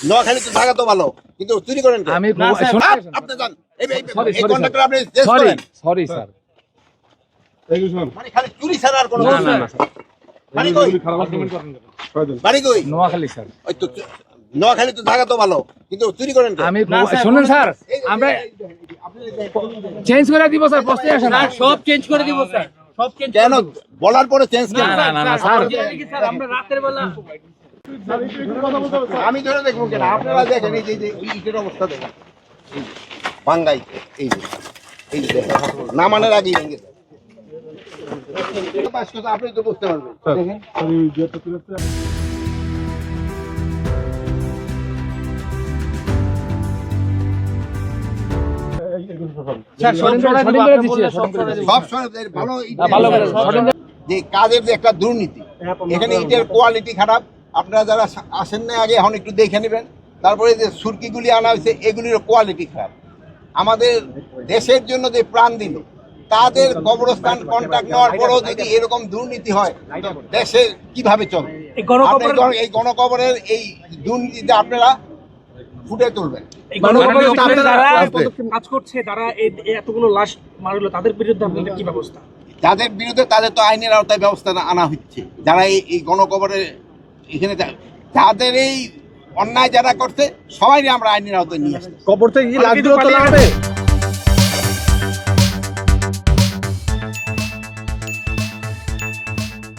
নোয়াখালী তো থাকা তো ভালো, কিন্তু চুরি করেন কে? আমি আপনি যান, এই কন্ট্রাক্টর আপনি চেঞ্জ করেন। সরি স্যার, মানে খালি চুরি ছাড়া আর কোনো না কাজ না নাই। না স্যার, বাড়ি কই? বাড়ি কই? নোয়াখালী স্যার। ওই তো নোয়াখালী তো থাকা তো ভালো, কিন্তু চুরি করেন কে? আমি শুনুন স্যার, আমরা চেঞ্জ করে দিব স্যার, বসতে আসেন না। সব চেঞ্জ করে দিব স্যার, সব চেঞ্জ কেন বলার পরে চেঞ্জ না কেন? না না স্যার, স্যার আমরা রাতের বেলা আমি ধরে দেখবো কেন? আপনারা দেখেন এই যে ইটের অবস্থা দেখেন, এই যে বাঙ্গাই, এই যে দেখেন, না মানের আগেই ভেঙে যায়। পাঁচ কথা আপনি তো বুঝতে পারবেন। দেখেন স্যার সব করে দিব, আপনি বললে সব করে দিব। সব সময় ভালো ইট ভালো করে যে কাজের যে একটা দুর্নীতি, এখানে ইটের কোয়ালিটি খারাপ। আপনারা যারা আসেন না আগে এখন একটু দেখে নেবেন। তারপরে যে সুরকিগুলি আনা হয়েছে এগুলির কোয়ালিটি খারাপ। আমাদের দেশের জন্য যে প্রাণ দিল, তাদের কবরস্থান কন্ট্রাক্ট নেওয়ার পরেও যদি এরকম দুর্নীতি হয়, তো দেশে কিভাবে চলবে? এই গণকবরের এই দুর্নীতিতে আপনারা ফুটে তুলবেন। এই গণকবরের উপরে যারা কাজ করছে, যারা এতগুলো লাশ মারলো, তাদের বিরুদ্ধে আপনাদের কি ব্যবস্থা? যাদের বিরুদ্ধে তাদের তো আইনের আওতায় ব্যবস্থা আনা হচ্ছে। যারা এই গণকবরের এখানে যাদের এই অন্যায় যারা করছে সবাই আমরা আইনের আওতায় নিয়ে আসছি। কবর থেকে কি লাশগুলো তোলা হবে?